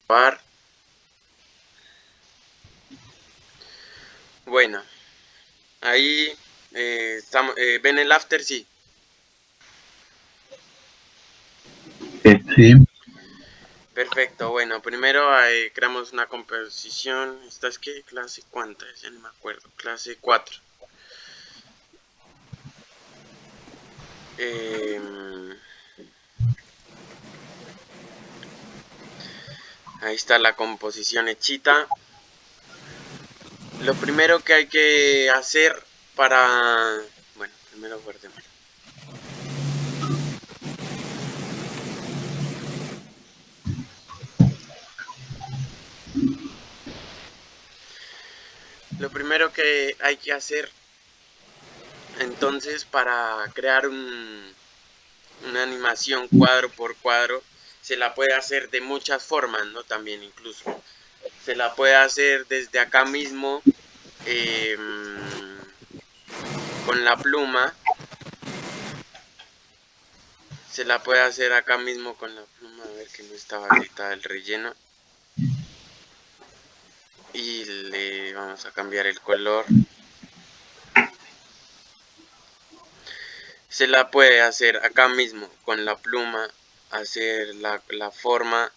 grabar. Bueno, ahí estamos, ven el after, sí. Sí, Perfecto, bueno, primero creamos una composición. ¿Esta es qué? ¿Clase cuánta? Ya no me acuerdo. Clase 4. Ahí está la composición hechita. Lo primero que hay que hacer para... Bueno, primero guardémoslo. Lo primero que hay que hacer entonces para crear una animación cuadro por cuadro, se la puede hacer de muchas formas, ¿no? También incluso. Se la puede hacer desde acá mismo eh, con la pluma. Se la puede hacer acá mismo con la pluma. A ver que no estaba habilitada el relleno. Y le vamos a cambiar el color. Se la puede hacer acá mismo con la pluma. Hacer la forma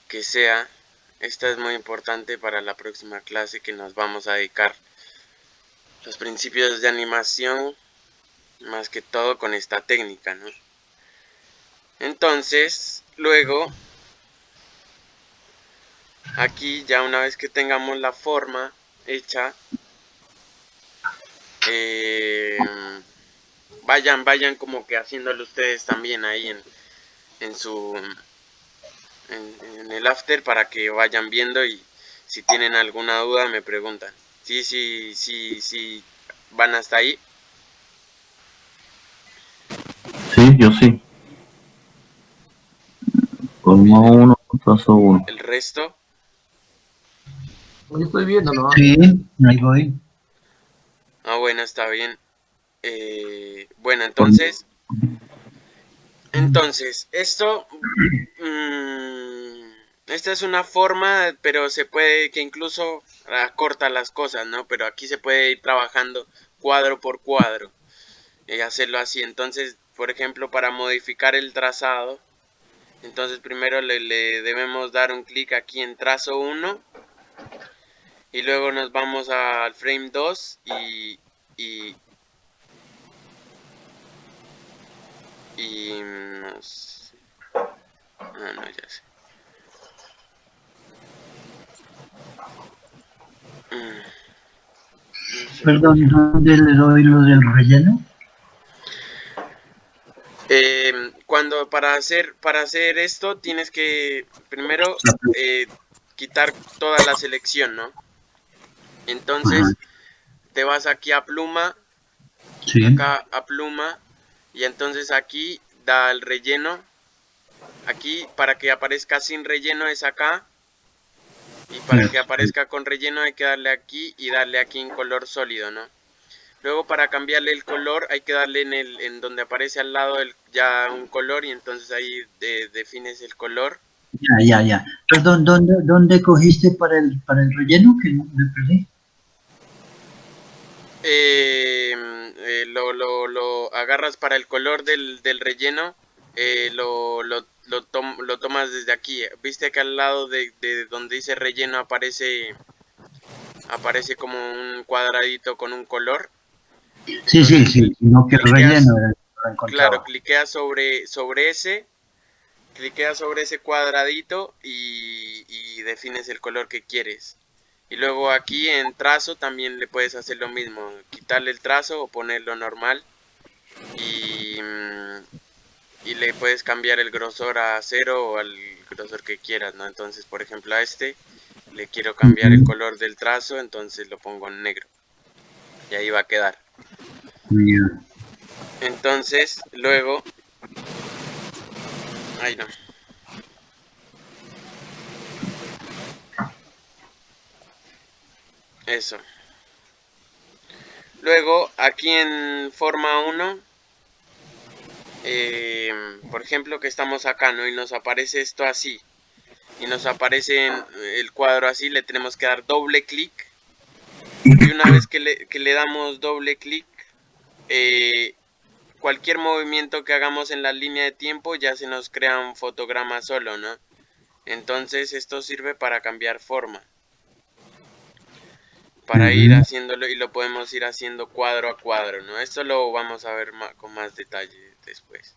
que sea. Esta es muy importante para la próxima clase que nos vamos a dedicar. Los principios de animación, más que todo con esta técnica, ¿no? Entonces, luego, aquí ya una vez que tengamos la forma hecha, vayan como que haciéndolo ustedes también ahí en su en el after para que vayan viendo y si tienen alguna duda me preguntan. Sí, van hasta ahí. sí, yo sí. Bien, Forma uno, trazo uno. el resto. Yo estoy viendo, ¿no? Sí, ahí voy. Ah, bueno, está bien. Bueno, Forma- entonces, esto, esta es una forma, pero se puede que incluso acorta las cosas, ¿no? Pero aquí se puede ir trabajando cuadro por cuadro y hacerlo así. Entonces, por ejemplo, para modificar el trazado, entonces primero le debemos dar un clic aquí en trazo 1 y luego nos vamos al frame 2 y, y no sé. Ah, no, ya sé. Un Perdón, segundo. ¿dónde le doy lo del relleno? Cuando para hacer esto tienes que primero quitar toda la selección, ¿no? Ajá, Entonces te vas aquí a pluma, sí, acá a pluma y entonces aquí da el relleno. Aquí para que aparezca sin relleno es acá y para que sí. aparezca con relleno hay que darle aquí y darle aquí en color sólido, ¿no? Luego para cambiarle el color hay que darle en donde aparece al lado ya un color y entonces ahí defines el color. Ya. Perdón, ¿dónde cogiste para el relleno? Que no me perdí. Lo agarras para el color del relleno, lo tomas desde aquí. Viste que al lado de donde dice relleno aparece como un cuadradito con un color. Entonces Sí, no que el relleno cliqueas, era el que lo claro, encontraba. cliqueas sobre ese cuadradito y defines el color que quieres. Y luego aquí en trazo también le puedes hacer lo mismo, quitarle el trazo o ponerlo normal y, y le puedes cambiar el grosor a 0 o al grosor que quieras, ¿no? Entonces, por ejemplo, a este le quiero cambiar el Ujú, color del trazo, entonces lo pongo en negro y ahí va a quedar. ya. Entonces, luego, ay no, eso. Luego, aquí en forma 1 por ejemplo, que estamos acá, ¿no? Y nos aparece esto así. y nos aparece el cuadro así, le tenemos que dar doble clic, y una vez que le damos doble clic, cualquier movimiento que hagamos en la línea de tiempo ya se nos crea un fotograma solo, ¿no? Entonces esto sirve para cambiar forma, para ir haciéndolo, y lo podemos ir haciendo cuadro a cuadro, ¿no? Esto lo vamos a ver con más detalle después.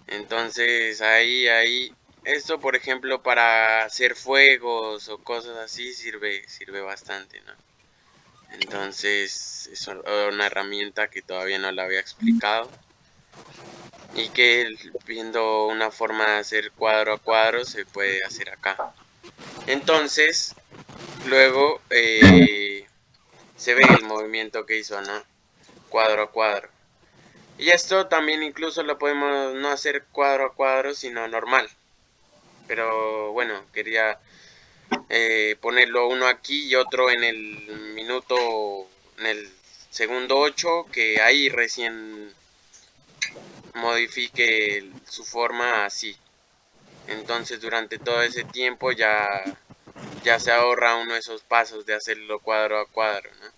Entonces ahí, esto por ejemplo para hacer fuegos o cosas así sirve bastante, ¿no? Entonces es una herramienta que todavía no la había explicado, y que viendo una forma de hacer cuadro a cuadro se puede hacer acá. Entonces luego se ve el movimiento que hizo, ¿no? Cuadro a cuadro. Y esto también incluso lo podemos no hacer cuadro a cuadro, sino normal. Pero bueno, quería ponerlo uno aquí y otro en el minuto, en el segundo 8, que ahí recién modifique su forma así. Entonces durante todo ese tiempo ya se ahorra uno de esos pasos de hacerlo cuadro a cuadro, ¿no?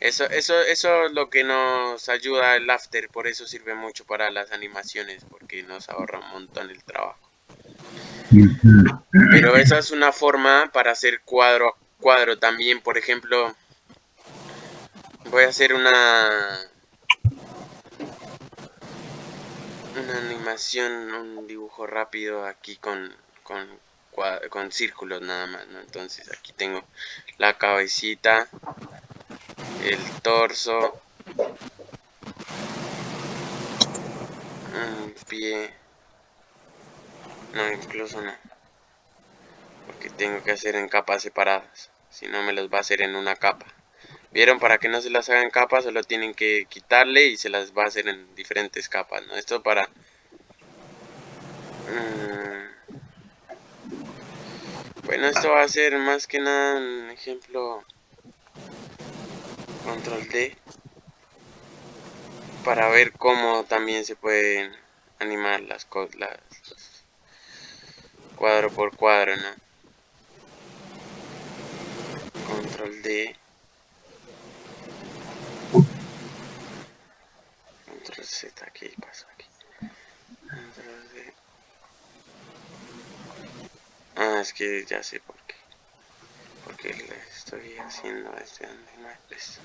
Eso es lo que nos ayuda el After, por eso sirve mucho para las animaciones, porque nos ahorra un montón el trabajo. Pero esa es una forma para hacer cuadro a cuadro. También, por ejemplo, voy a hacer una animación, un dibujo rápido aquí con círculos nada más, ¿no? Entonces aquí tengo la cabecita, el torso, un pie, no, incluso no, porque tengo que hacer en capas separadas, si no me los va a hacer en una capa. ¿Vieron? Para que no se las haga en capas, solo tienen que quitarle y se las va a hacer en diferentes capas, ¿no? Esto para... bueno, esto va a ser más que nada un ejemplo. Control D. Para ver cómo también se pueden animar las cosas, cuadro por cuadro, ¿no? Control D. Control Z, ¿qué pasó aquí? Control D. Ah, es que ya sé por qué. Porque le estoy haciendo desde donde no es.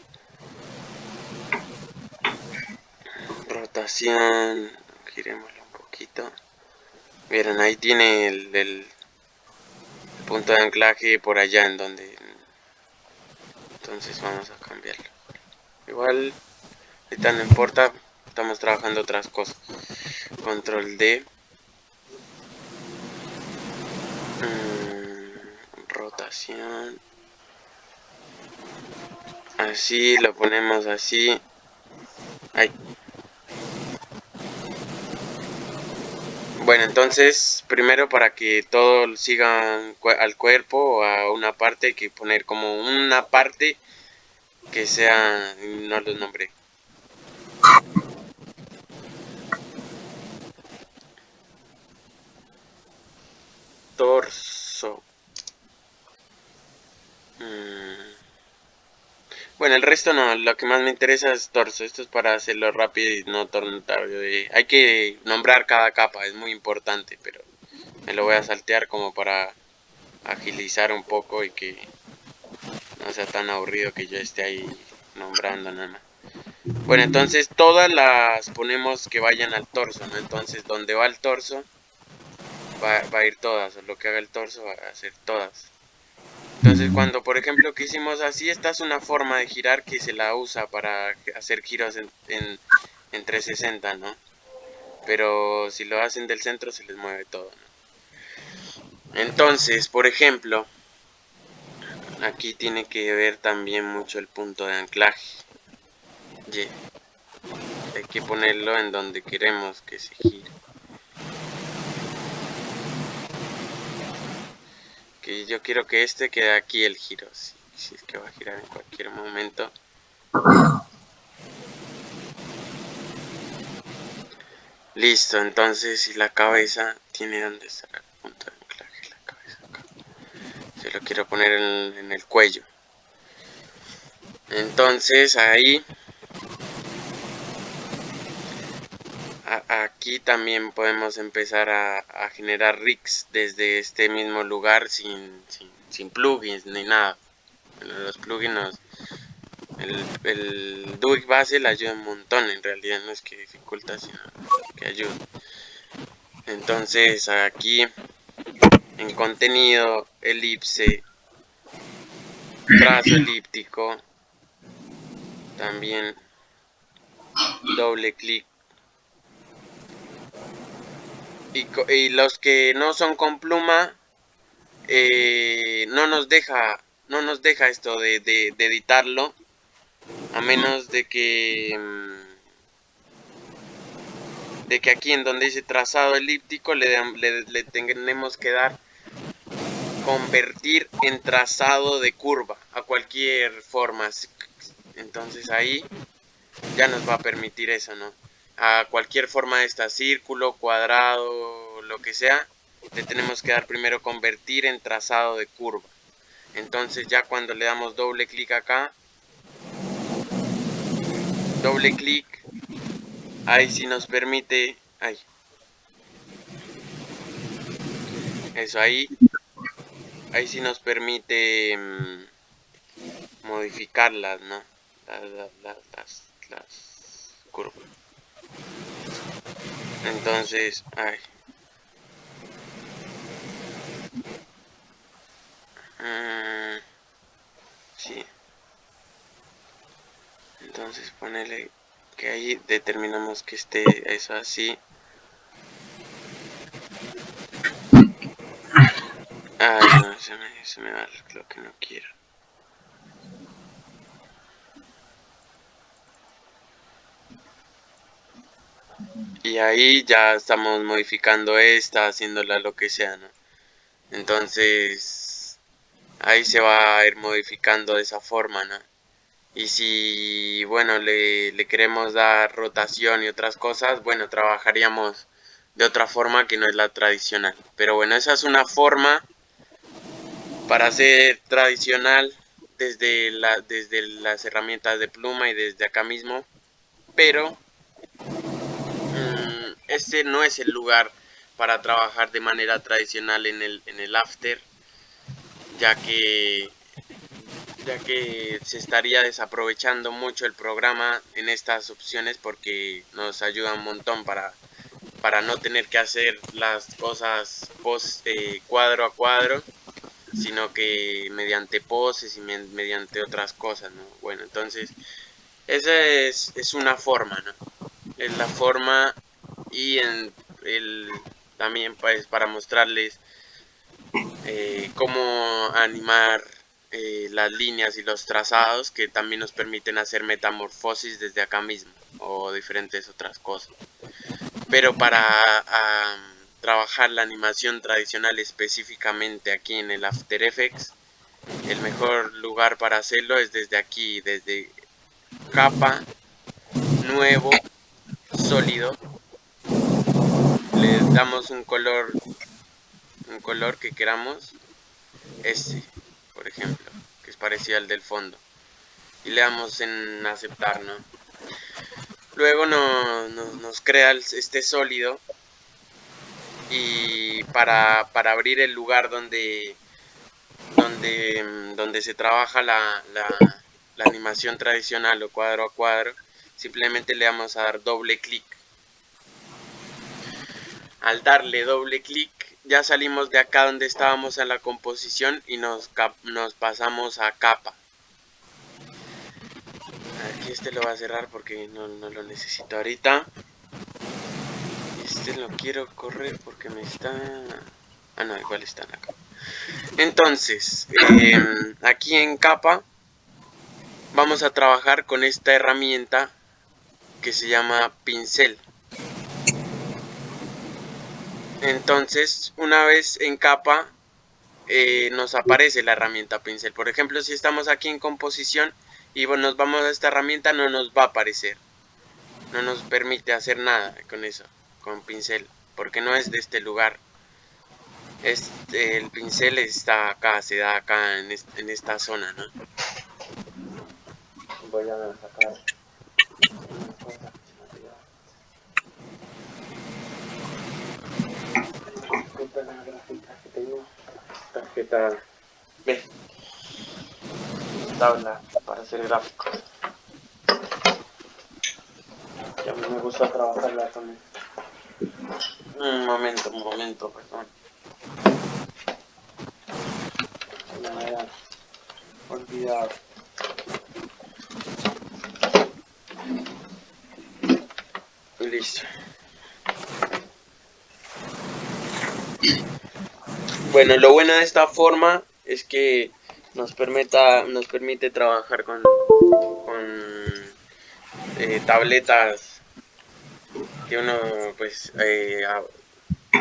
Rotación. Girémoslo un poquito. Vieron, ahí tiene el punto de anclaje por allá en donde... entonces vamos a cambiarlo. Igual, ahorita no importa, estamos trabajando otras cosas. Control D. Rotación. Así, lo ponemos así. Ahí. Bueno, entonces, primero para que todo siga al cuerpo o a una parte, hay que poner como una parte que sea... no los nombré. Torso. Bueno, el resto no, lo que más me interesa es torso. Esto es para hacerlo rápido y no tornado. Hay que nombrar cada capa, es muy importante, pero me lo voy a saltear como para agilizar un poco y que no sea tan aburrido que yo esté ahí nombrando nada más. Bueno, entonces todas las ponemos que vayan al torso, ¿no? Entonces donde va el torso va a ir todas, o lo que haga el torso va a ser todas. Entonces cuando por ejemplo que hicimos así, esta es una forma de girar que se la usa para hacer giros en 360, ¿no? Pero si lo hacen del centro se les mueve todo, ¿no? Entonces, por ejemplo, aquí tiene que ver también mucho el punto de anclaje. Hay que ponerlo en donde queremos que se gire. Que yo quiero que este quede aquí el giro, si es que va a girar en cualquier momento. Listo, entonces si la cabeza tiene donde estar el punto de anclaje, la cabeza. Se lo quiero poner en el cuello. Entonces ahí, aquí también podemos empezar a generar rigs desde este mismo lugar sin plugins ni nada. Bueno, los plugins el Duik base le ayuda un montón, en realidad no es que dificulta, sino que ayuda. Entonces aquí en contenido, elipse, trazo elíptico, también doble clic. Y los que no son con pluma, no nos deja esto de editarlo, a menos de que aquí en donde dice trazado elíptico le tenemos que dar convertir en trazado de curva a cualquier forma. Entonces ahí ya nos va a permitir eso, ¿no? A cualquier forma de esta, círculo, cuadrado, lo que sea, le tenemos que dar primero convertir en trazado de curva. Entonces ya cuando le damos doble clic acá, doble clic, ahí sí nos permite, eso ahí sí nos permite modificarlas, ¿no? Las curvas. Entonces, sí. Entonces ponele que ahí determinamos que esté eso así. No, se me va lo que no quiero. Y ahí ya estamos modificando esta, haciéndola lo que sea, ¿no? Entonces ahí se va a ir modificando de esa forma, ¿no? Y si, bueno, le queremos dar rotación y otras cosas, bueno, trabajaríamos de otra forma que no es la tradicional. Pero bueno, esa es una forma para hacer tradicional desde las herramientas de pluma y desde acá mismo. Pero este no es el lugar para trabajar de manera tradicional en el After, ya que se estaría desaprovechando mucho el programa en estas opciones, porque nos ayuda un montón para no tener que hacer las cosas cuadro a cuadro, sino que mediante poses y mediante otras cosas, ¿no? Bueno, entonces esa es una forma, ¿no? Es la forma. Y también pues para mostrarles cómo animar las líneas y los trazados, que también nos permiten hacer metamorfosis desde acá mismo o diferentes otras cosas. Pero para trabajar la animación tradicional específicamente aquí en el After Effects, el mejor lugar para hacerlo es desde aquí, desde capa, nuevo, sólido. Le damos un color que queramos, por ejemplo, que es parecido al del fondo, y le damos en aceptar, ¿no? Luego nos crea este sólido, y para abrir el lugar donde se trabaja la animación tradicional o cuadro a cuadro, simplemente le vamos a dar doble clic. Al darle doble clic ya salimos de acá donde estábamos en la composición y nos pasamos a capa. Aquí este lo voy a cerrar porque no lo necesito ahorita. Este lo quiero correr porque me está... no, igual están acá. Entonces, aquí en capa vamos a trabajar con esta herramienta que se llama pincel. Entonces, una vez en capa, nos aparece la herramienta pincel. Por ejemplo, si estamos aquí en composición y nos vamos a esta herramienta, no nos va a aparecer. No nos permite hacer nada con eso, con pincel, porque no es de este lugar. el pincel está acá, se da acá en esta zona, ¿no? Voy a sacar una cosa que se me olvidó. Disculpa la gráfica que tengo. Tarjeta B, tabla para hacer gráficos. Y a mí me gusta trabajarla con él. Un momento, perdón. Se me había olvidado. Listo. Bueno, lo bueno de esta forma es que nos permite trabajar con tabletas que uno pues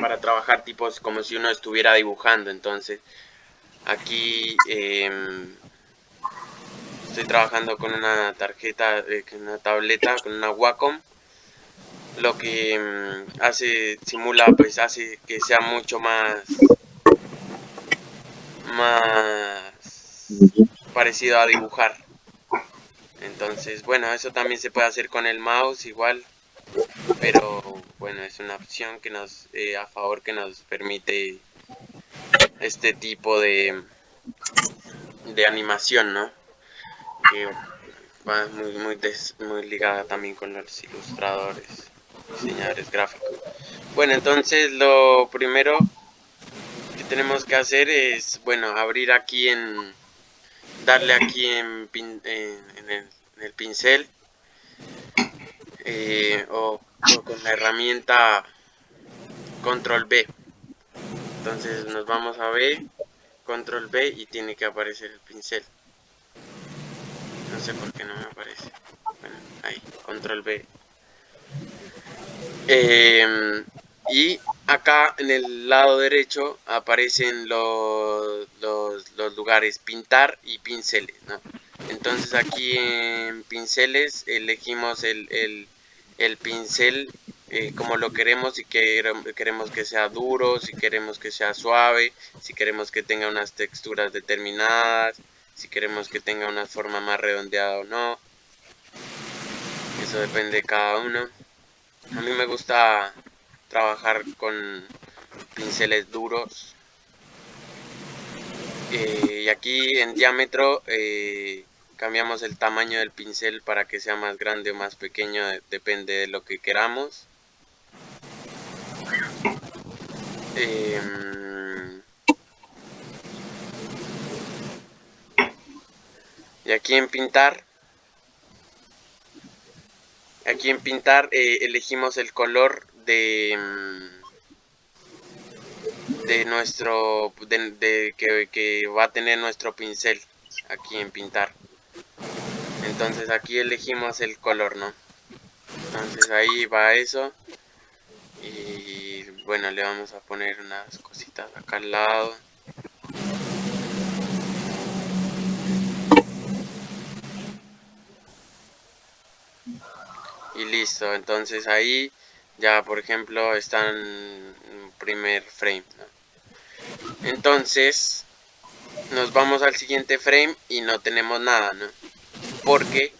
para trabajar tipos como si uno estuviera dibujando. Entonces aquí estoy trabajando con una tarjeta, con una tableta, con una Wacom, lo que simula, pues hace que sea mucho más parecido a dibujar. Entonces, bueno, eso también se puede hacer con el mouse igual, pero bueno, es una opción que nos a favor, que nos permite este tipo de animación, ¿no? Que va muy ligada también con los ilustradores, diseñadores gráficos. Bueno, entonces lo primero que tenemos que hacer es, bueno, abrir aquí darle aquí en el pincel, o con la herramienta control B. Entonces nos vamos a B, control B, y tiene que aparecer el pincel. No sé por qué no me aparece. Bueno, ahí, control B. Y acá en el lado derecho aparecen los lugares pintar y pinceles, ¿no? Entonces aquí en pinceles elegimos el pincel como lo queremos, si queremos que sea duro, si queremos que sea suave, si queremos que tenga unas texturas determinadas, si queremos que tenga una forma más redondeada o no. Eso depende de cada uno. A mí me gusta trabajar con pinceles duros. Y aquí en diámetro cambiamos el tamaño del pincel para que sea más grande o más pequeño, depende de lo que queramos. Y aquí en pintar elegimos el color de nuestro que va a tener nuestro pincel aquí en pintar. Entonces aquí elegimos el color, ¿no? Entonces ahí va eso. Y bueno, le vamos a poner unas cositas acá al lado. Y listo, entonces ahí ya por ejemplo está en primer frame, ¿no? Entonces nos vamos al siguiente frame y no tenemos nada, ¿no? Porque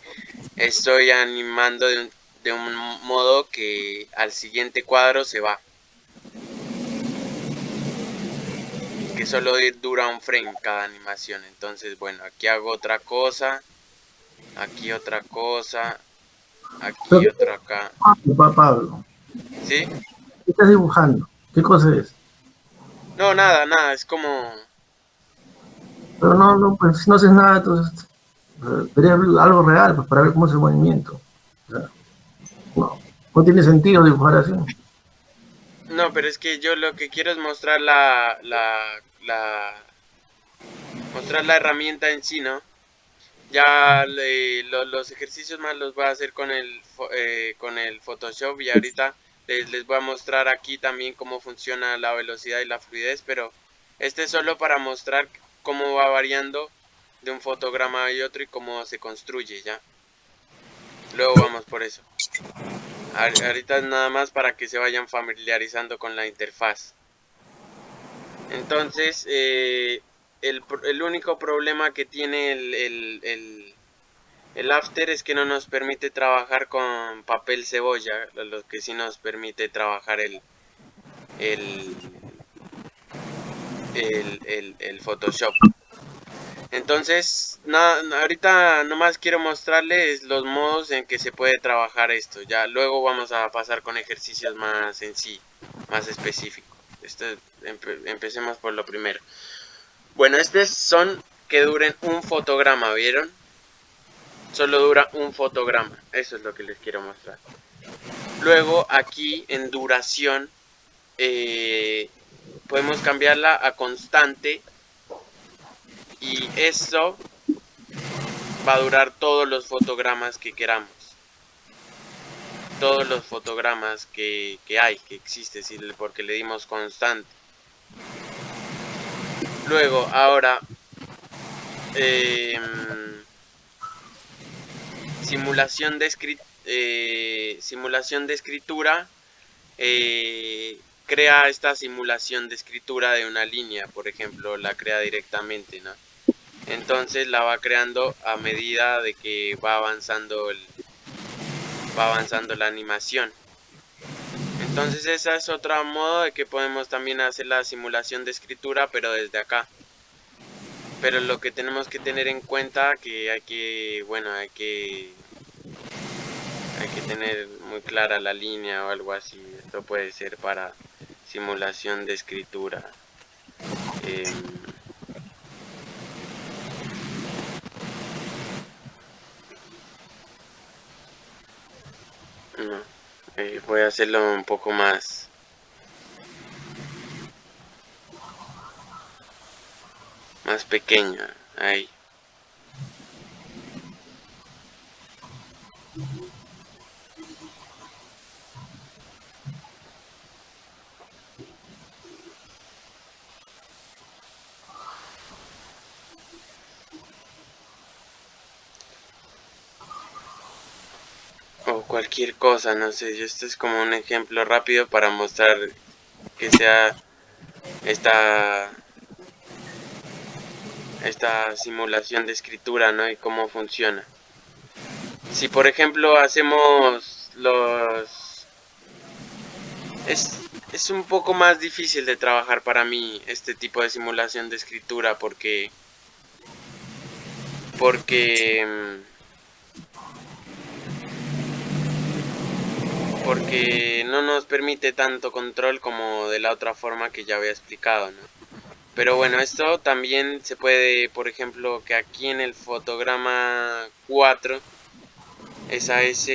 estoy animando de un modo que al siguiente cuadro se va, que solo dura un frame cada animación. Entonces bueno, aquí hago otra cosa, aquí otra cosa, aquí otra acá. Pablo, ¿Sí? ¿qué estás dibujando? ¿Qué cosa es? No, nada, es como... Pero no, pues si no haces nada, entonces sería algo real, pues para ver cómo es el movimiento. O sea, no tiene sentido dibujar así. No, pero es que yo lo que quiero es mostrar mostrar la herramienta en sí, ¿no? Ya los ejercicios más los voy a hacer con el Photoshop, y ahorita les voy a mostrar aquí también cómo funciona la velocidad y la fluidez, pero este es solo para mostrar cómo va variando de un fotograma y otro y cómo se construye, ¿ya? Luego vamos por eso. Ahorita es nada más para que se vayan familiarizando con la interfaz. Entonces, el único problema que tiene el After es que no nos permite trabajar con papel cebolla, lo que sí nos permite trabajar el Photoshop. Entonces, ahorita nomás quiero mostrarles los modos en que se puede trabajar esto. Ya luego vamos a pasar con ejercicios más en sí, más específicos. Empecemos por lo primero. Bueno, estos son que duren un fotograma, ¿vieron? Solo dura un fotograma. Eso es lo que les quiero mostrar. Luego aquí en duración podemos cambiarla a constante. Y esto va a durar todos los fotogramas que queramos. Todos los fotogramas que existe, porque le dimos constante. Luego, ahora, simulación de escritura. Crea esta simulación de escritura de una línea, por ejemplo, la crea directamente, ¿no? Entonces la va creando a medida de que va avanzando la animación. Entonces esa es otro modo de que podemos también hacer la simulación de escritura, pero desde acá. Pero lo que tenemos que tener en cuenta que hay que tener muy clara la línea o algo así. Esto puede ser para simulación de escritura. No, voy a hacerlo un poco más pequeña. Ahí. O cualquier cosa, no sé. Esto es como un ejemplo rápido para mostrar que sea esta simulación de escritura, ¿no? Y cómo funciona. Si por ejemplo hacemos es un poco más difícil de trabajar para mí este tipo de simulación de escritura porque no nos permite tanto control como de la otra forma que ya había explicado, ¿no? Pero bueno, esto también se puede, por ejemplo, que aquí en el fotograma 4 SAS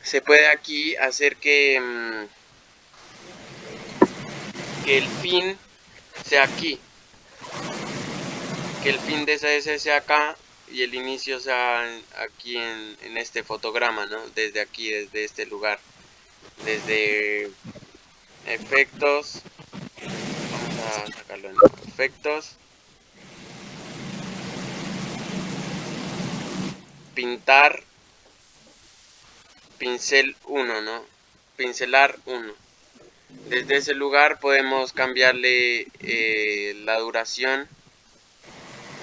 se puede aquí hacer que el fin sea aquí, que el fin de SAS sea acá y el inicio sea aquí en este fotograma, ¿no? Desde aquí, desde este lugar, desde efectos, vamos a sacarlo en efectos, pintar, pincel 1, ¿no? Pincelar 1. Desde ese lugar podemos cambiarle la duración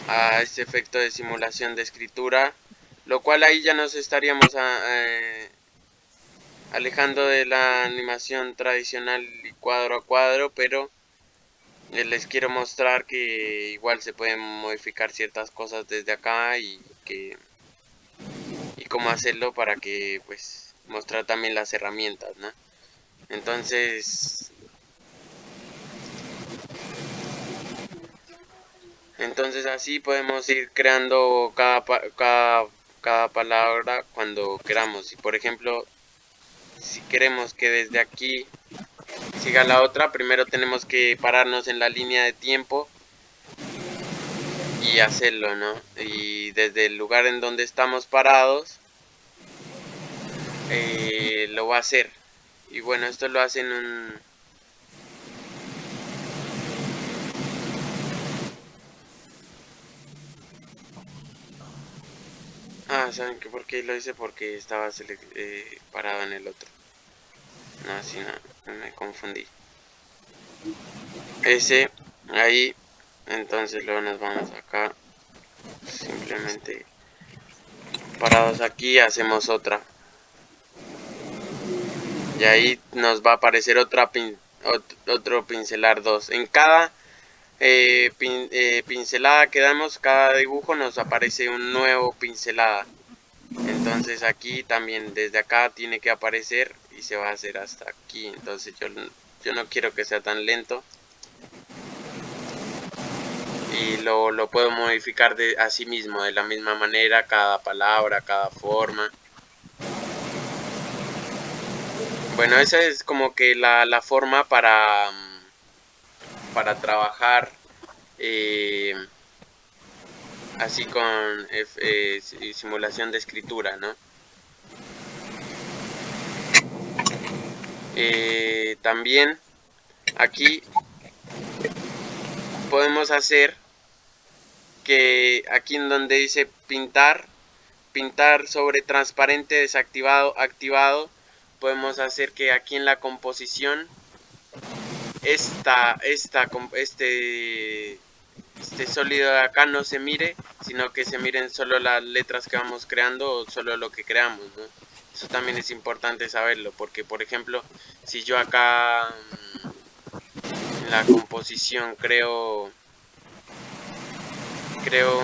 a este efecto de simulación de escritura, lo cual ahí ya nos estaríamos alejando de la animación tradicional y cuadro a cuadro, pero les quiero mostrar que igual se pueden modificar ciertas cosas desde acá y cómo hacerlo para que pues mostrar también las herramientas, ¿no? Entonces así podemos ir creando cada palabra cuando queramos. Y por ejemplo, si queremos que desde aquí siga la otra, primero tenemos que pararnos en la línea de tiempo y hacerlo, ¿no? Y desde el lugar en donde estamos parados lo va a hacer. Y bueno, esto lo hace en un... Ah, ¿saben qué? ¿Por qué lo hice? Porque estaba parado en el otro. No, así no, me confundí. Ese, ahí. Entonces luego nos vamos acá. Simplemente parados aquí, hacemos otra. Y ahí nos va a aparecer otro pincelar 2. En cada pincelada que damos, cada dibujo nos aparece un nuevo pincelada. Entonces aquí también, desde acá tiene que aparecer y se va a hacer hasta aquí. Entonces yo no quiero que sea tan lento. Y lo puedo modificar a sí mismo, de la misma manera, cada palabra, cada forma. Bueno, esa es como que la forma para trabajar así con simulación de escritura, ¿no? También aquí podemos hacer que aquí en donde dice pintar sobre transparente desactivado, activado, podemos hacer que aquí en la composición este sólido de acá no se mire, sino que se miren solo las letras que vamos creando o solo lo que creamos, ¿no? Eso también es importante saberlo, porque por ejemplo, si yo acá en la composición creo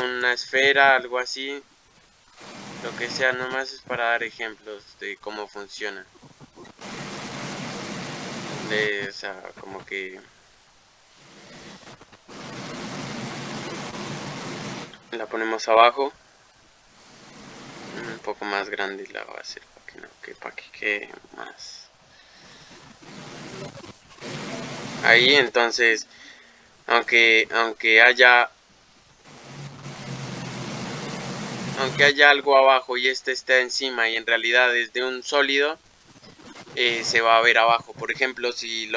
una esfera, algo así, lo que sea, nomás es para dar ejemplos de cómo funciona. O sea, como que la ponemos abajo, un poco más grande y la voy a hacer para que quede más. Ahí entonces, aunque haya algo abajo y este está encima y en realidad es de un sólido, se va a ver abajo. Por ejemplo, si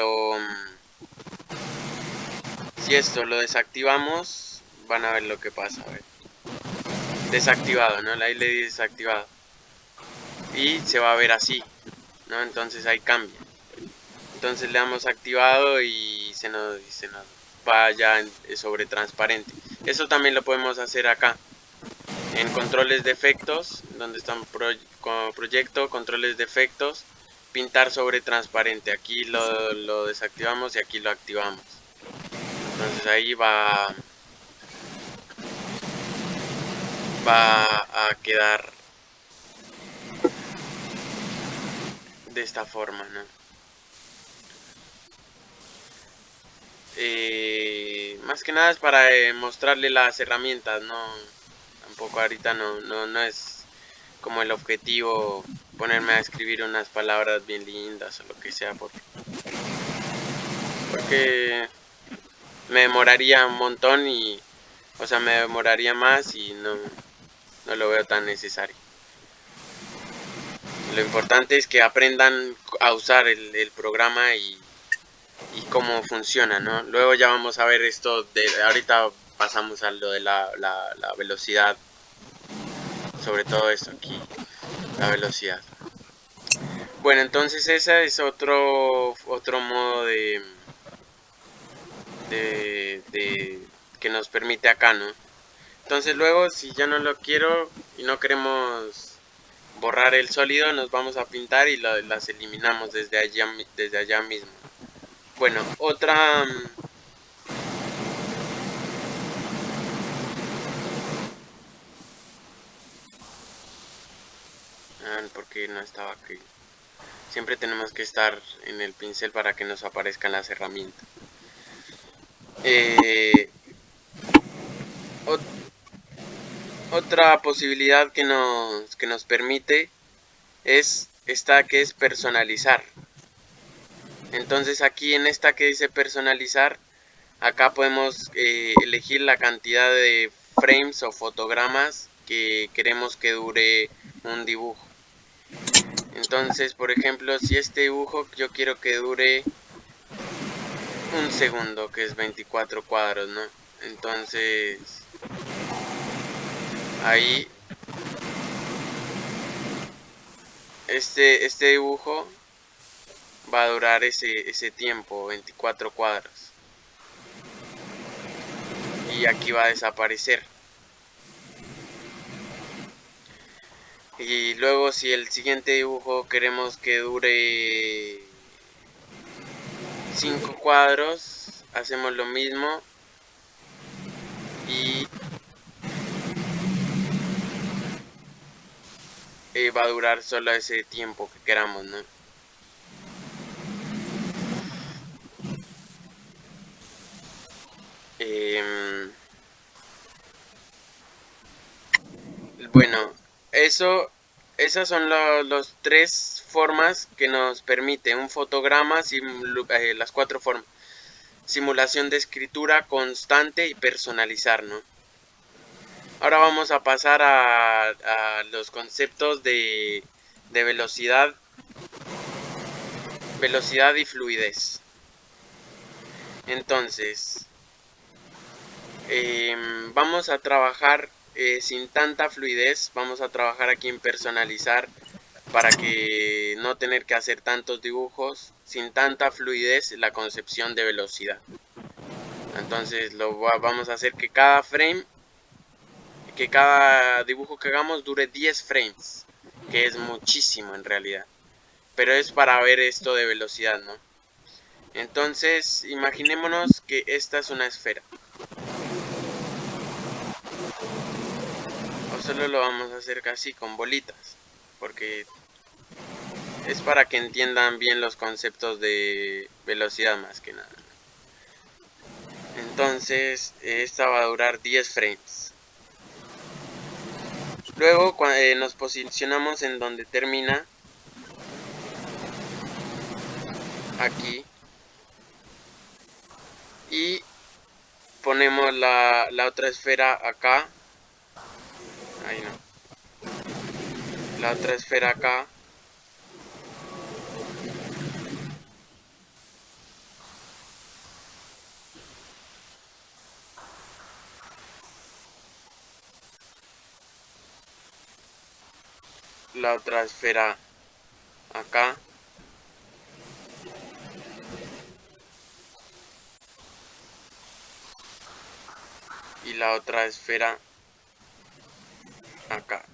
esto lo desactivamos, van a ver lo que pasa. A ver. Desactivado, ¿no? Ahí le di desactivado. Y se va a ver así, ¿no? Entonces ahí cambia. Entonces le damos activado y se nos va ya sobre transparente. Eso también lo podemos hacer acá. En controles de efectos, donde están proyecto, controles de efectos, pintar sobre transparente. Aquí lo desactivamos y aquí lo activamos. Entonces ahí va a quedar de esta forma, ¿no? Más que nada es para mostrarle las herramientas, no, tampoco ahorita no es como el objetivo ponerme a escribir unas palabras bien lindas o lo que sea, porque me demoraría un montón o sea, me demoraría más y no lo veo tan necesario. Lo importante es que aprendan a usar el programa y cómo funciona, ¿no? Luego ya vamos a ver esto ahorita pasamos a lo de la velocidad, sobre todo esto aquí, la velocidad. Bueno, entonces ese es otro modo que nos permite acá, ¿no? Entonces luego, si ya no lo quiero y no queremos borrar el sólido, nos vamos a pintar y las eliminamos desde allá mismo. Bueno, otra... porque no estaba aquí. Siempre tenemos que estar en el pincel para que nos aparezcan las herramientas. Otra posibilidad que nos permite es esta que es personalizar. Entonces aquí en esta que dice personalizar, acá podemos elegir la cantidad de frames o fotogramas que queremos que dure un dibujo. Entonces, por ejemplo, si este dibujo yo quiero que dure un segundo, que es 24 cuadros, ¿no? Entonces, ahí, este dibujo va a durar ese tiempo, 24 cuadros. Y aquí va a desaparecer. Y luego si el siguiente dibujo queremos que dure 5 cuadros, hacemos lo mismo. Y va a durar solo ese tiempo que queramos, ¿no? Bueno, esas son los tres formas que nos permite un fotograma, las cuatro formas: simulación de escritura, constante y personalizar, ¿no? Ahora vamos a pasar a los conceptos de velocidad y fluidez. Entonces, vamos a trabajar sin tanta fluidez. Vamos a trabajar aquí en personalizar para que no tener que hacer tantos dibujos. Sin tanta fluidez, la concepción de velocidad. Entonces vamos a hacer que cada dibujo que hagamos dure 10 frames, que es muchísimo en realidad, pero es para ver esto de velocidad, ¿no? Entonces imaginémonos que esta es una esfera, o solo lo vamos a hacer casi con bolitas, porque es para que entiendan bien los conceptos de velocidad más que nada. Entonces esta va a durar 10 frames. Luego nos posicionamos en donde termina, aquí, y ponemos la otra esfera acá. Ahí no. La otra esfera acá. La otra esfera acá. Y la otra esfera acá.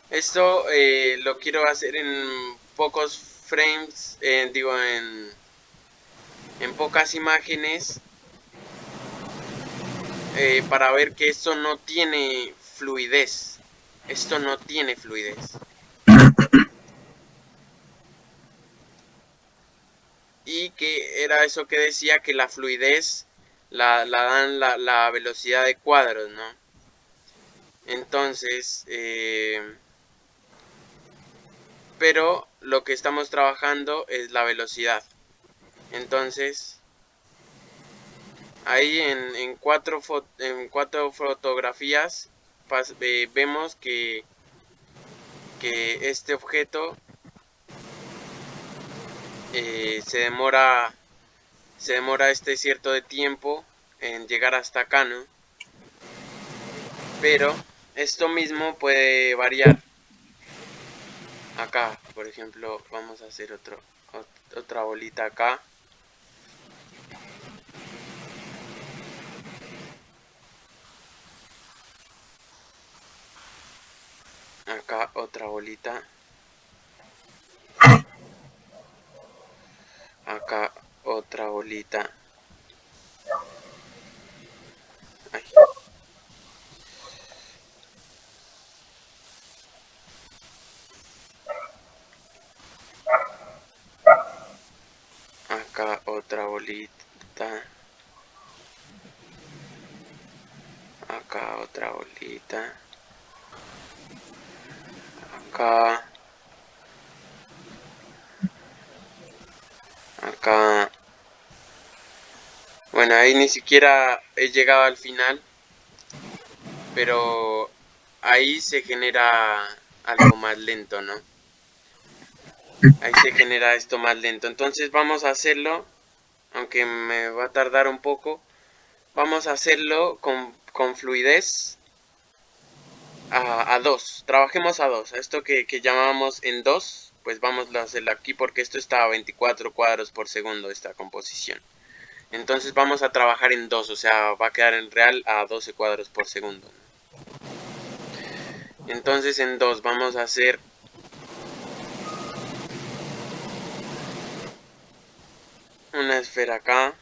Esto lo quiero hacer en pocos frames, en pocas imágenes, para ver que esto no tiene fluidez. Esto no tiene fluidez. Y que era eso que decía, que la fluidez la dan la velocidad de cuadros, ¿no? Entonces, pero lo que estamos trabajando es la velocidad. Entonces, ahí en cuatro fotografías vemos que este objeto se demora este cierto de tiempo en llegar hasta acá, ¿no? Pero esto mismo puede variar. Acá, por ejemplo, vamos a hacer otra bolita acá. Acá otra bolita. Acá otra bolita. Ay. Acá otra bolita. Acá otra bolita. Acá acá, bueno, ahí ni siquiera he llegado al final, pero ahí se genera algo más lento, ¿no? Ahí se genera esto más lento. Entonces vamos a hacerlo, aunque me va a tardar un poco, vamos a hacerlo con fluidez a 2. Trabajemos a 2. Esto que llamábamos en 2, pues vamos a hacerlo aquí porque esto está a 24 cuadros por segundo, esta composición. Entonces vamos a trabajar en 2, o sea, va a quedar en real a 12 cuadros por segundo. Entonces en 2 vamos a hacer una esfera acá,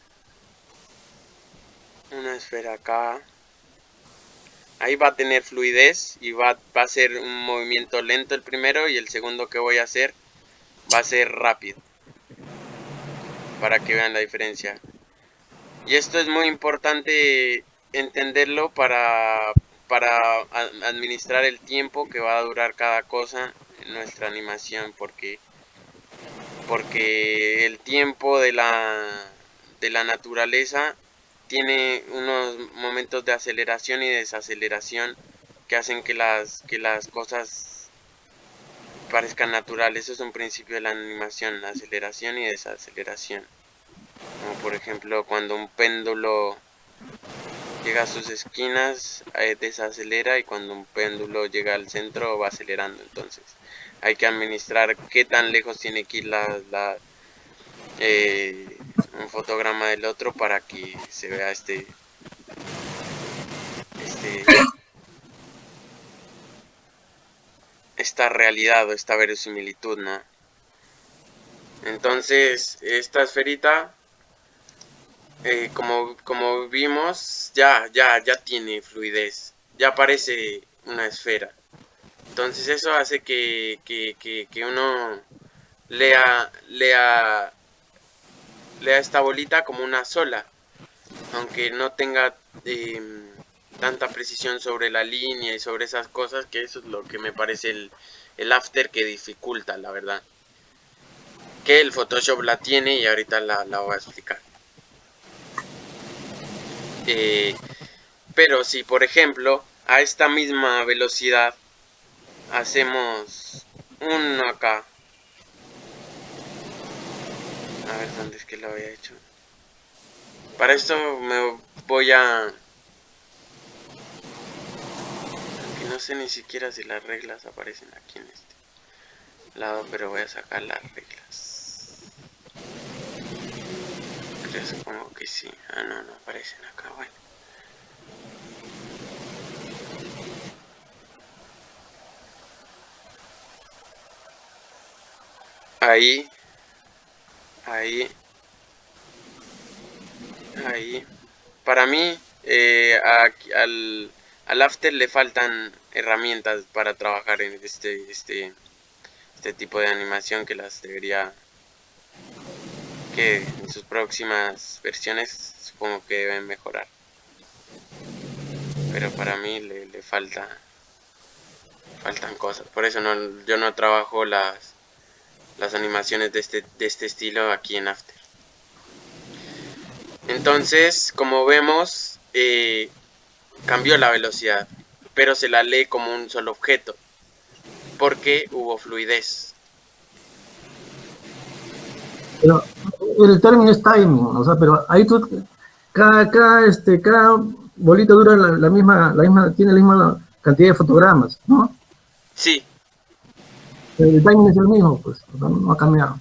una esfera acá. Ahí va a tener fluidez y va a ser un movimiento lento el primero, y el segundo que voy a hacer va a ser rápido, para que vean la diferencia. Y esto es muy importante entenderlo para administrar el tiempo que va a durar cada cosa en nuestra animación, porque el tiempo de la naturaleza tiene unos momentos de aceleración y desaceleración que hacen que las cosas parezcan naturales. Eso es un principio de la animación, la aceleración y desaceleración. Como por ejemplo cuando un péndulo llega a sus esquinas, desacelera, y cuando un péndulo llega al centro va acelerando. Entonces hay que administrar qué tan lejos tiene que ir un fotograma del otro para que se vea esta realidad o esta verosimilitud, ¿no? Entonces esta esferita, como vimos, ya tiene fluidez, ya parece una esfera. Entonces eso hace que uno lea esta bolita como una sola, aunque no tenga tanta precisión sobre la línea y sobre esas cosas, que eso es lo que me parece el after que dificulta, la verdad. Que el Photoshop la tiene y ahorita la voy a explicar. Pero si por ejemplo a esta misma velocidad hacemos uno acá, a ver dónde es que lo había hecho. Para esto me voy a... que no sé ni siquiera si las reglas aparecen aquí en este lado, pero voy a sacar las reglas. Creo, supongo que sí. Ah, no aparecen acá. Bueno. Ahí. Para mí, al After le faltan herramientas para trabajar en este tipo de animación, que las debería, que en sus próximas versiones supongo que deben mejorar. Pero para mí le faltan cosas. Por eso yo no trabajo las animaciones de este estilo aquí en After. Entonces, como vemos, cambió la velocidad, pero se la lee como un solo objeto, porque hubo fluidez. Pero el término es timing, o sea, pero ahí cada bolita dura la misma, tiene la misma cantidad de fotogramas, ¿no? Sí. El timing es el mismo, pues, no ha cambiado.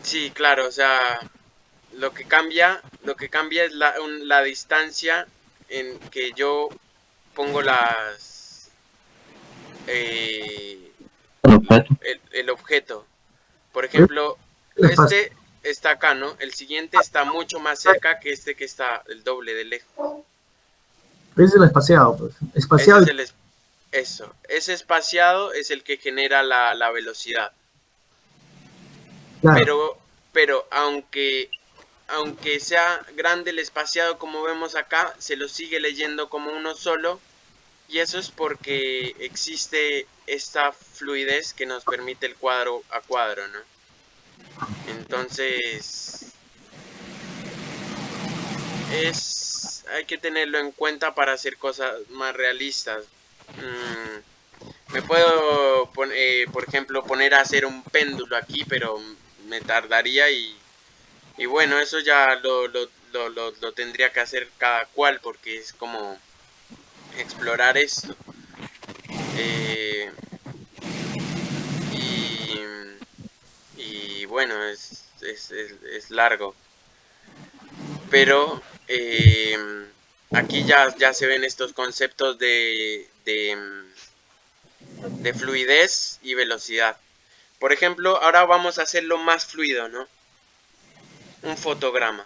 Sí, claro, o sea, lo que cambia es la distancia en que yo pongo el objeto. Por ejemplo, este está acá, ¿no? El siguiente está mucho más cerca que este, que está el doble de lejos. Ese es el espaciado, pues. Espaciado. Ese espaciado es el que genera la velocidad. Claro. Pero aunque sea grande el espaciado como vemos acá, se lo sigue leyendo como uno solo, Y eso es porque existe esta fluidez que nos permite el cuadro a cuadro, ¿no? Entonces, hay que tenerlo en cuenta para hacer cosas más realistas. Me puedo, por ejemplo, poner a hacer un péndulo aquí, pero me tardaría y bueno, eso ya lo tendría que hacer cada cual porque es como explorar esto. Y bueno, es largo. Pero aquí ya se ven estos conceptos de fluidez y velocidad. Por ejemplo, ahora vamos a hacerlo más fluido, ¿no? Un fotograma.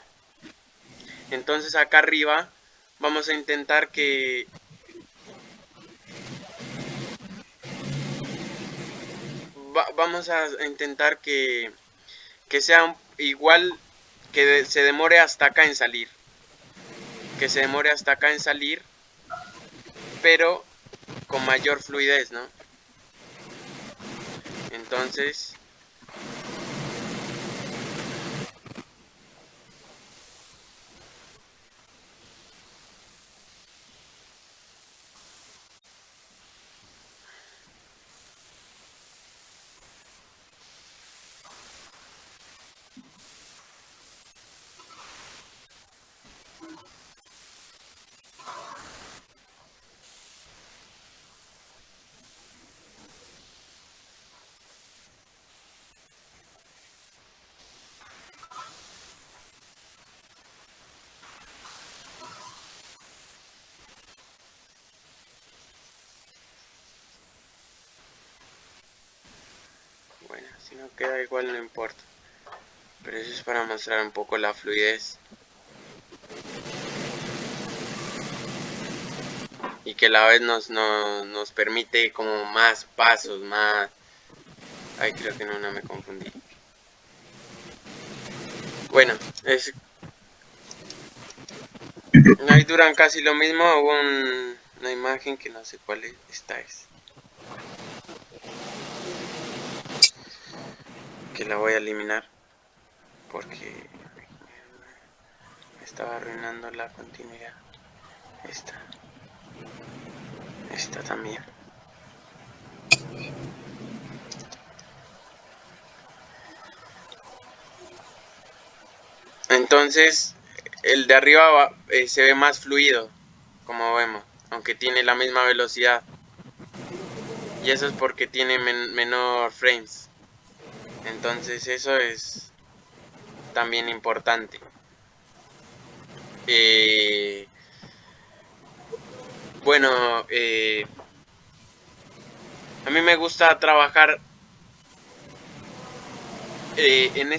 Entonces acá arriba vamos a intentar que vamos a intentar que sea igual, que se demore hasta acá en salir. Que se demore hasta acá en salir, pero con mayor fluidez, ¿no? Entonces, bueno, si no queda igual no importa. Pero eso es para mostrar un poco la fluidez. Y que a la vez nos permite como más pasos, más... Ay, creo que no me confundí. Bueno, ahí duran casi lo mismo. Hubo una imagen que no sé cuál es. Esta es. Que la voy a eliminar. Porque me estaba arruinando la continuidad. Esta también. Entonces, el de arriba se ve más fluido, como vemos, aunque tiene la misma velocidad. Y eso es porque tiene menor frames. Entonces eso es también importante. Bueno, a mí me gusta trabajar en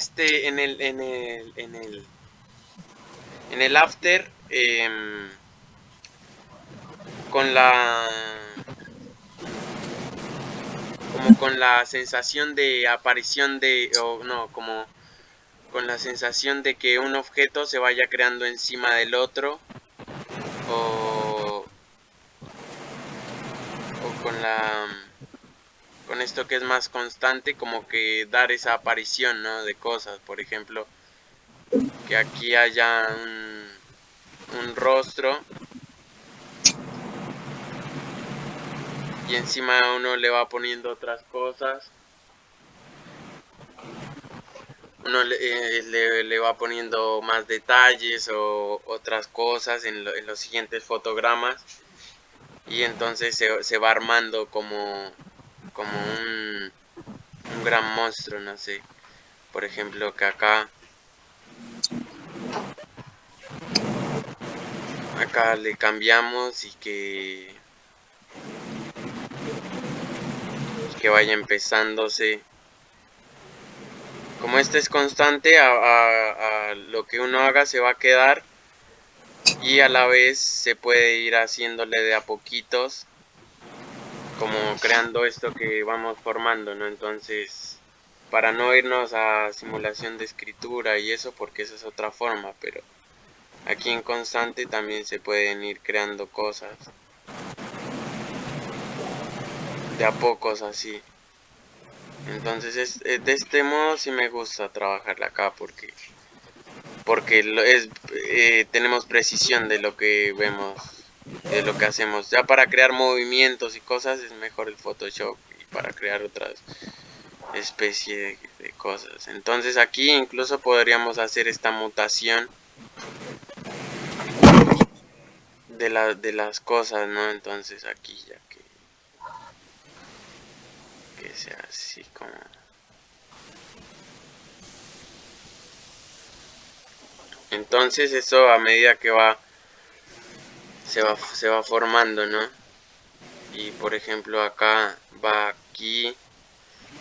el after con la sensación de aparición como con la sensación de que un objeto se vaya creando encima del otro o con esto que es más constante, como que dar esa aparición, ¿no? De cosas, por ejemplo, que aquí haya un rostro y encima uno le va poniendo otras cosas, uno le va poniendo más detalles o otras cosas en los siguientes fotogramas y entonces se va armando como un gran monstruo, no sé. Por ejemplo, que acá le cambiamos y que vaya empezándose. Como este es constante, a lo que uno haga se va a quedar y a la vez se puede ir haciéndole de a poquitos, como creando esto que vamos formando, ¿no? Entonces, para no irnos a simulación de escritura y eso, porque esa es otra forma, pero aquí en constante también se pueden ir creando cosas. de a pocos así. Entonces de este modo sí me gusta trabajarla acá porque tenemos precisión de lo que vemos, de lo que hacemos. Ya para crear movimientos y cosas es mejor el Photoshop, y para crear otras especies de cosas. Entonces aquí incluso podríamos hacer esta mutación de las cosas, ¿no? Entonces aquí ya que sea así como... Entonces eso a medida que se va formando, ¿no? Y por ejemplo acá va aquí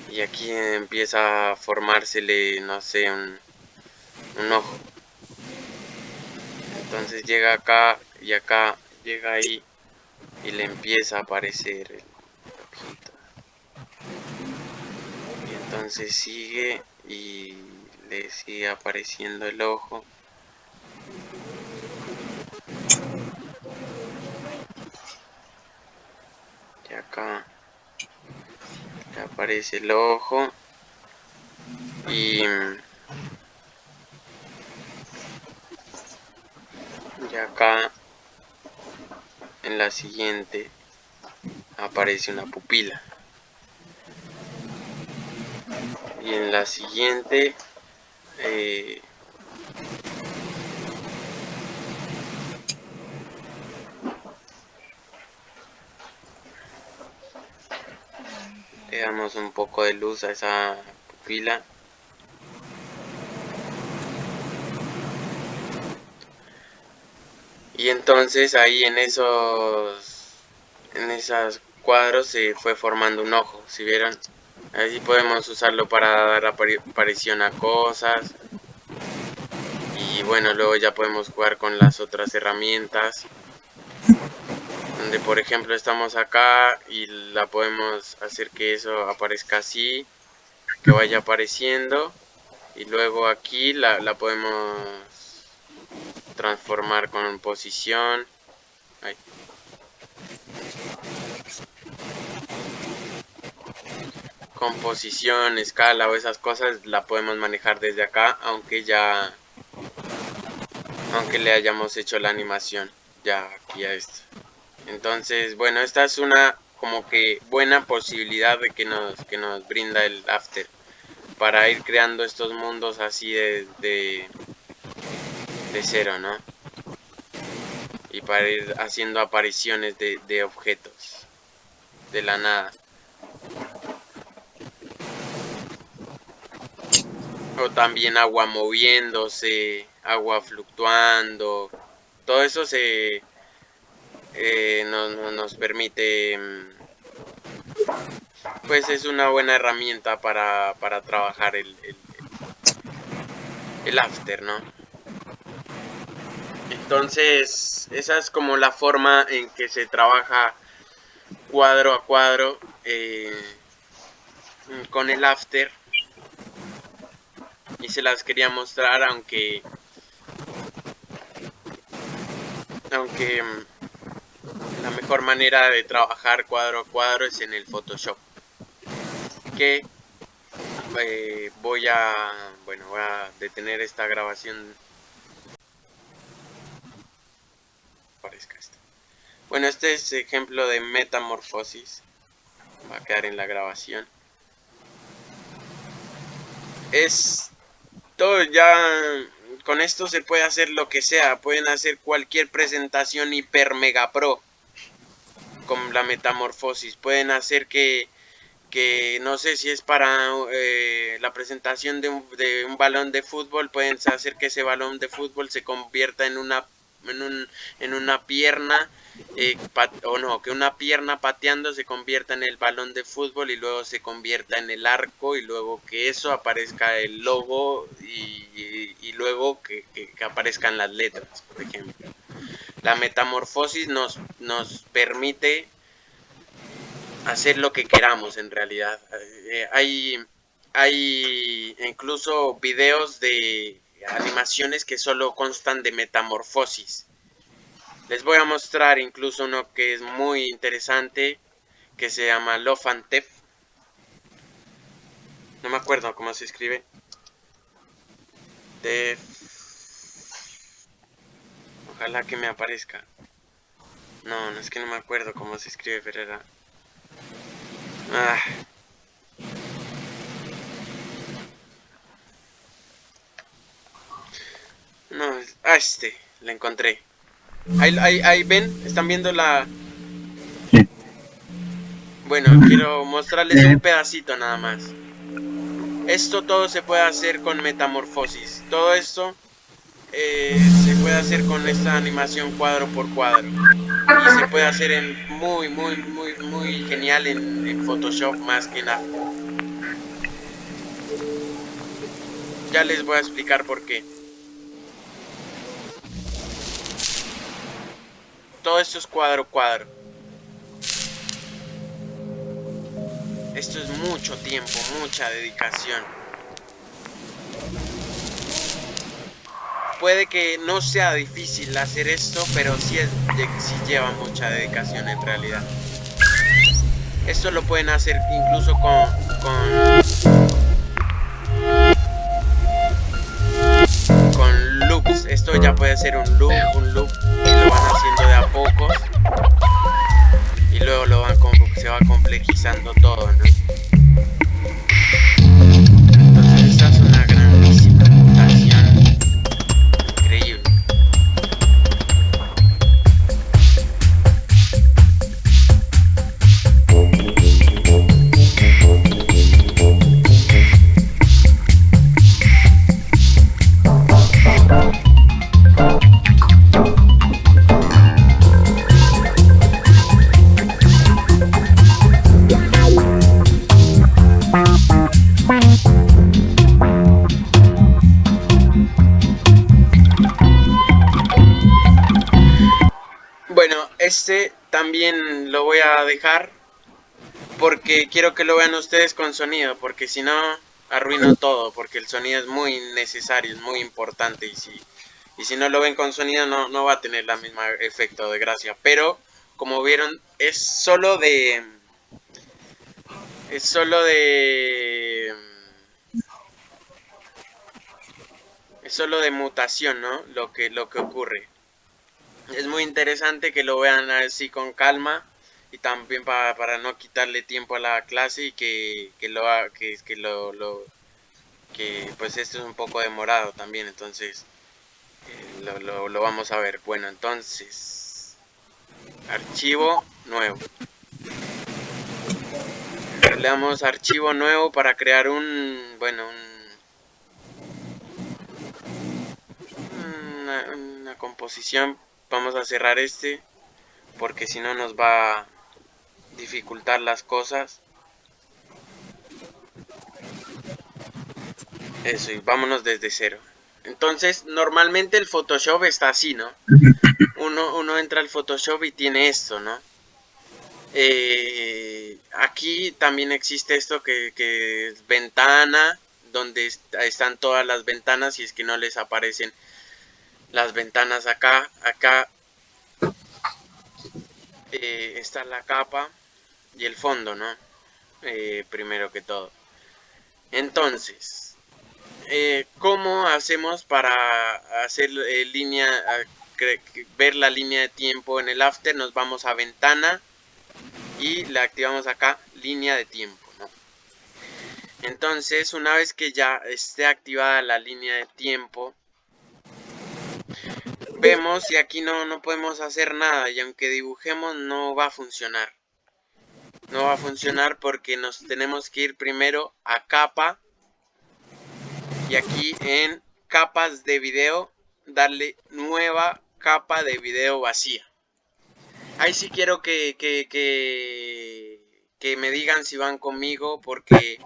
y aquí empieza a formársele, no sé, un ojo. Entonces llega acá y acá llega ahí y le empieza a aparecer el ojito. Y entonces sigue y le sigue apareciendo el ojo. Y acá le aparece el ojo. Y acá en la siguiente aparece una pupila. Y en la siguiente le damos un poco de luz a esa pupila. Y entonces ahí en esos cuadros se fue formando un ojo, ¿sí vieron? Ahí podemos usarlo para dar aparición a cosas. Y bueno, luego ya podemos jugar con las otras herramientas. Donde por ejemplo estamos acá y la podemos hacer que eso aparezca así. Que vaya apareciendo. Y luego aquí la podemos transformar con posición. Ahí. Composición, escala o esas cosas la podemos manejar desde acá, aunque le hayamos hecho la animación ya aquí a esto. Entonces, bueno, esta es una como que buena posibilidad de que nos brinda el After para ir creando estos mundos así de cero, ¿no? Y para ir haciendo apariciones de objetos de la nada. O también agua moviéndose, agua fluctuando. Todo eso nos permite, pues es una buena herramienta para trabajar el After, ¿no? Entonces, esa es como la forma en que se trabaja cuadro a cuadro con el After. Y se las quería mostrar, aunque la mejor manera de trabajar cuadro a cuadro es en el Photoshop. Que voy a detener esta grabación. Parezca esto. Bueno, este es ejemplo de metamorfosis. Va a quedar en la grabación. Todo ya. Con esto se puede hacer lo que sea. Pueden hacer cualquier presentación hiper mega pro con la metamorfosis. Pueden hacer que no sé si es para la presentación de un balón de fútbol, pueden hacer que ese balón de fútbol se convierta en una pierna, que una pierna pateando se convierta en el balón de fútbol y luego se convierta en el arco y luego que eso aparezca el logo y luego que aparezcan las letras, por ejemplo. La metamorfosis nos permite hacer lo que queramos en realidad. Hay incluso videos de animaciones que solo constan de metamorfosis. Les voy a mostrar incluso uno que es muy interesante, que se llama Lofantef. No me acuerdo cómo se escribe. Def. Ojalá que me aparezca. No, es que no me acuerdo cómo se escribe, pero era... Ah. No, la encontré. Ahí ven, ¿están viendo la...? Sí. Bueno, quiero mostrarles un pedacito nada más. Esto todo se puede hacer con metamorfosis. Todo esto se puede hacer con esta animación cuadro por cuadro. Y se puede hacer en muy genial en Photoshop más que en After. Ya les voy a explicar por qué. Todo esto es cuadro cuadro. Esto es mucho tiempo, mucha dedicación. Puede que no sea difícil hacer esto, pero sí lleva mucha dedicación en realidad. Esto lo pueden hacer incluso con loops. Esto ya puede ser un loop, y lo van haciendo de a pocos. Y luego se va complejizando todo, ¿no? Entonces esta es una grandísima mutación. Increíble. Bueno, este también lo voy a dejar porque quiero que lo vean ustedes con sonido, porque si no arruino todo, porque el sonido es muy necesario, es muy importante y si no lo ven con sonido no va a tener la misma efecto de gracia. Pero como vieron es solo de mutación, ¿no? Lo que ocurre. Es muy interesante que lo vean así con calma y también para no quitarle tiempo a la clase y que pues esto es un poco demorado también, entonces lo vamos a ver. Bueno, entonces archivo nuevo. Le damos archivo nuevo para crear una composición. Vamos a cerrar este porque si no nos va a dificultar las cosas. Eso, y vámonos desde cero. Entonces, normalmente el Photoshop está así, ¿no? Uno entra al Photoshop y tiene esto, ¿no? Aquí también existe esto que es ventana, donde están todas las ventanas, y es que no les aparecen las ventanas acá. Acá está la capa y el fondo, ¿no? Primero que todo. Entonces, ¿cómo hacemos para hacer ver la línea de tiempo en el After? Nos vamos a ventana y le activamos acá línea de tiempo, ¿no? Entonces, una vez que ya esté activada la línea de tiempo, vemos y aquí no podemos hacer nada, y aunque dibujemos no va a funcionar. No va a funcionar porque nos tenemos que ir primero a capa y aquí en capas de video darle nueva capa de video vacía. Ahí sí quiero que me digan si van conmigo porque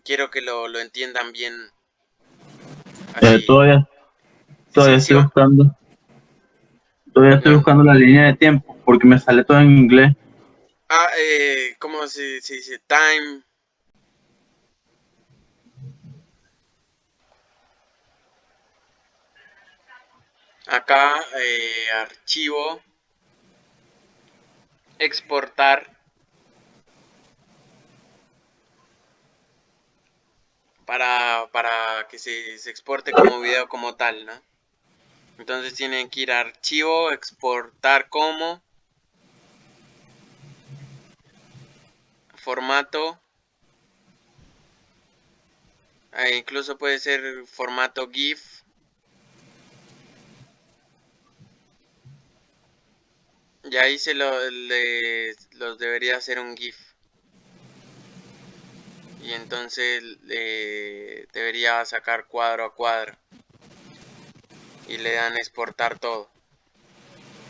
quiero que lo entiendan bien. Así. Todavía ¿Sí estoy va? buscando. Todavía estoy No. buscando la línea de tiempo porque me sale todo en inglés. ¿Cómo se dice? Time. Acá, archivo. exportar para que se exporte como video como tal, ¿no? Entonces tienen que ir a archivo, exportar como, formato, incluso puede ser formato GIF. Y ahí los debería hacer un GIF. Y entonces debería sacar cuadro a cuadro. Y le dan exportar todo.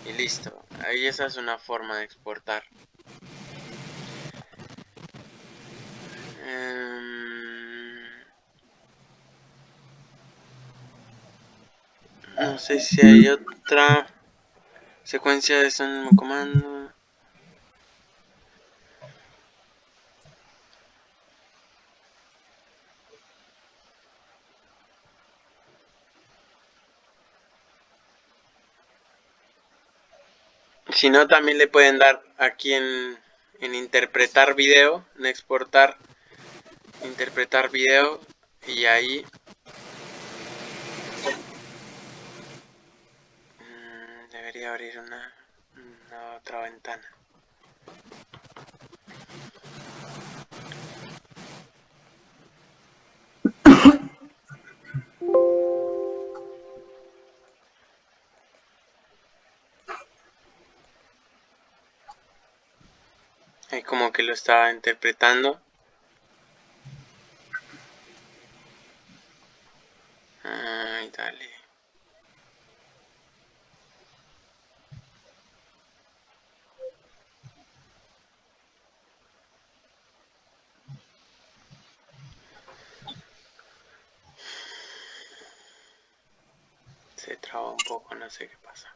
Y listo. Ahí esa es una forma de exportar. No sé si hay otra secuencia de son comando. Si no, también le pueden dar aquí en interpretar video, en exportar, interpretar video, y ahí debería abrir una otra ventana. Ahí como que lo estaba interpretando. Ay, dale. Se traba un poco, no sé qué pasa.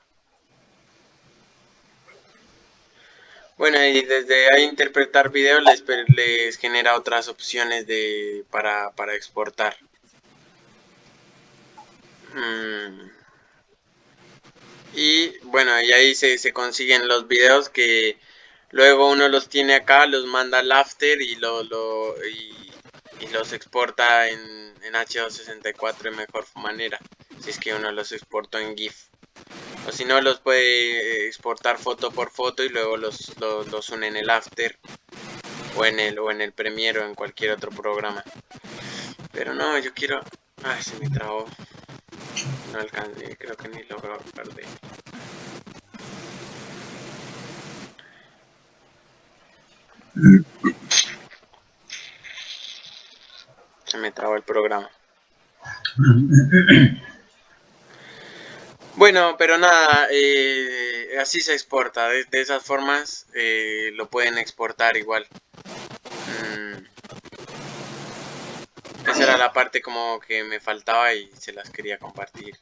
Bueno, y desde ahí interpretar video les genera otras opciones para exportar. Y bueno, y ahí se consiguen los videos que luego uno los tiene acá, los manda al After y los exporta en H264 de mejor manera. Si es que uno los exportó en GIF. O si no, los puede exportar foto por foto y luego los une en el After o en el Premiere o en cualquier otro programa. Pero no, yo quiero... Ay, se me trabó. No alcancé, creo que ni logro perder. Se me trabó el programa. Bueno, pero nada, así se exporta. De esas formas lo pueden exportar igual. Esa era la parte como que me faltaba y se las quería compartir.